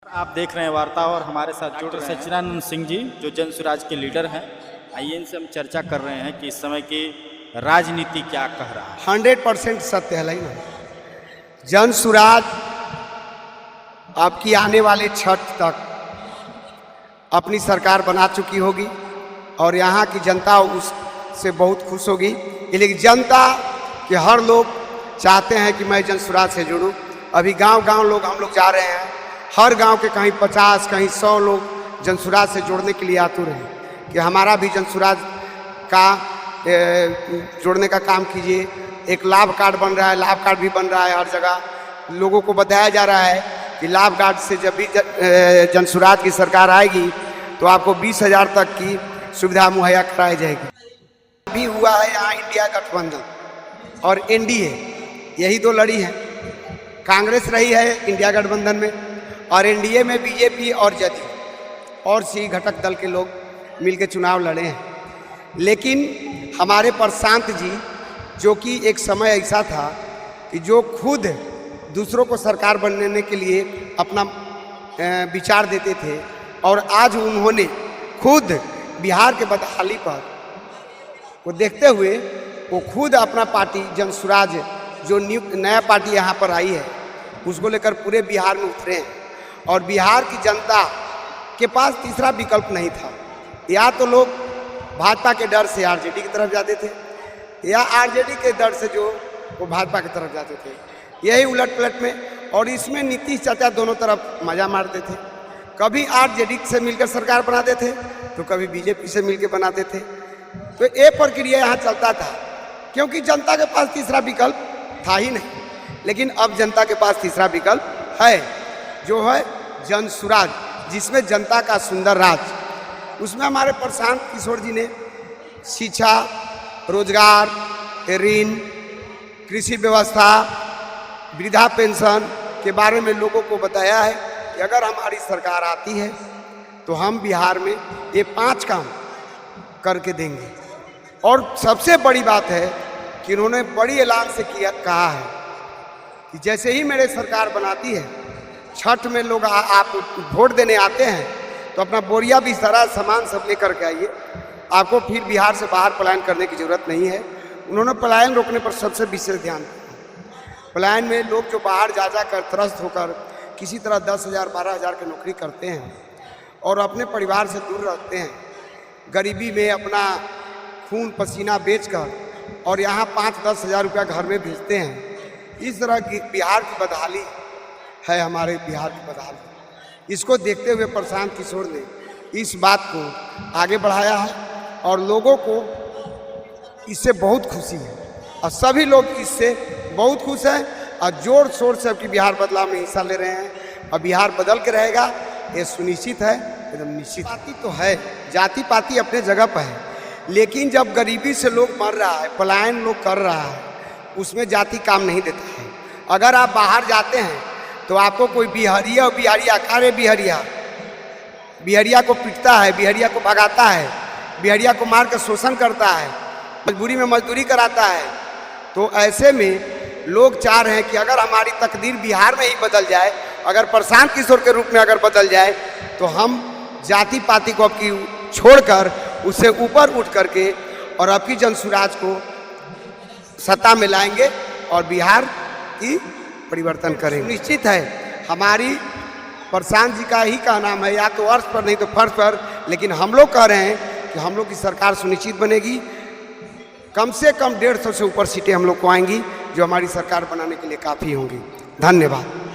आप देख रहे हैं वार्ता और हमारे साथ डॉक्टर सच्चिदानंद सिंह जी जो जन स्वराज के लीडर हैं। आइए इनसे हम चर्चा कर रहे हैं कि इस समय की राजनीति क्या कह रहा है। 100% सत्य है ना। जन स्वराज आपकी आने वाले छठ तक अपनी सरकार बना चुकी होगी और यहाँ की जनता उससे बहुत खुश होगी। लेकिन जनता के हर लोग चाहते हैं कि मैं जन स्वराज से जुड़ूं। अभी गांव-गांव लोग हम लोग जा रहे हैं। हर गांव के कहीं 50 कहीं 100 लोग जन स्वराज से जुड़ने के लिए आतुर हैं कि हमारा भी जन स्वराज का जोड़ने का काम कीजिए। एक लाभ कार्ड बन रहा है, लाभ कार्ड भी बन रहा है। हर जगह लोगों को बताया जा रहा है कि लाभ कार्ड से जब भी जन स्वराज की सरकार आएगी तो आपको 20,000 तक की सुविधा मुहैया कराई जाएगी। अभी हुआ है यहाँ इंडिया गठबंधन और एनडीए, यही दो लड़ी है। कांग्रेस रही है इंडिया गठबंधन में और एनडीए में बीजेपी और जदयू और सी घटक दल के लोग मिलकर चुनाव लड़े हैं। लेकिन हमारे प्रशांत जी, जो कि एक समय ऐसा था कि जो खुद दूसरों को सरकार बनने के लिए अपना विचार देते थे और आज उन्होंने खुद बिहार के बदहाली पर को देखते हुए वो खुद अपना पार्टी जन स्वराज जो नया पार्टी यहाँ पर आई है उसको लेकर पूरे बिहार में उतरे हैं। और बिहार की जनता के पास तीसरा विकल्प नहीं था। या तो लोग भाजपा के डर से आरजेडी की तरफ जाते थे या आरजेडी के डर से जो वो भाजपा की तरफ जाते थे। यही उलट पलट में और इसमें नीतीश चाचा दोनों तरफ मजा मारते थे। कभी आरजेडी से मिलकर सरकार बनाते थे तो कभी बीजेपी से मिलकर बनाते थे। तो ये प्रक्रिया यहाँ चलता था क्योंकि जनता के पास तीसरा विकल्प था ही नहीं। लेकिन अब जनता के पास तीसरा विकल्प है, जो है जन स्वराज, जिसमें जनता का सुंदर राज। उसमें हमारे प्रशांत किशोर जी ने शिक्षा, रोजगार, ऋण, कृषि व्यवस्था, वृद्धा पेंशन के बारे में लोगों को बताया है कि अगर हमारी सरकार आती है तो हम बिहार में ये 5 काम करके देंगे। और सबसे बड़ी बात है कि उन्होंने बड़ी ऐलान से कहा है कि जैसे ही मेरे सरकार बनाती है, छठ में लोग आप वोट देने आते हैं तो अपना बोरिया भी सारा सामान सब लेकर के आइए। आपको फिर बिहार से बाहर पलायन करने की ज़रूरत नहीं है। उन्होंने पलायन रोकने पर सबसे विशेष ध्यान दिया। पलायन में लोग जो बाहर जा कर त्रस्त होकर किसी तरह 10,000 12,000 की नौकरी करते हैं और अपने परिवार से दूर रहते हैं, गरीबी में अपना खून पसीना बेचकर और यहाँ 5-10 हज़ार रुपया घर में भेजते हैं। इस तरह की बिहार की बदहाली है, हमारे बिहार की बदहाली। इसको देखते हुए प्रशांत किशोर ने इस बात को आगे बढ़ाया है और लोगों को इससे बहुत खुशी है और सभी लोग इससे बहुत खुश हैं और जोर शोर से अपनी बिहार बदलाव में हिस्सा ले रहे हैं। और बिहार बदल के रहेगा, ये सुनिश्चित है, एकदम निश्चित। जाति तो है, जाति पाति अपने जगह पर है, लेकिन जब गरीबी से लोग मर रहा है, पलायन लोग कर रहा है, उसमें जाति काम नहीं देता है। अगर आप बाहर जाते हैं तो आपको कोई बिहारिया और बिहारिया खारे बिहारिया को पीटता है, बिहारिया को भगाता है, बिहारिया को मार कर शोषण करता है, मजबूरी में मजदूरी कराता है। तो ऐसे में लोग चाह रहे हैं कि अगर हमारी तकदीर बिहार में ही बदल जाए, अगर प्रशांत किशोर के रूप में अगर बदल जाए तो हम जाति पाति को आपकी छोड़कर उससे ऊपर उठ करके और आपकी जन स्वराज को सत्ता में लाएंगे और बिहार की परिवर्तन करेंगे। निश्चित है, हमारी प्रशांत जी का ही का नाम है, या तो अर्थ पर नहीं तो फर्श पर, लेकिन हम लोग कह रहे हैं कि हम लोग की सरकार सुनिश्चित बनेगी। कम से कम 150 से ऊपर सीटें हम लोग को आएंगी जो हमारी सरकार बनाने के लिए काफ़ी होंगी। धन्यवाद।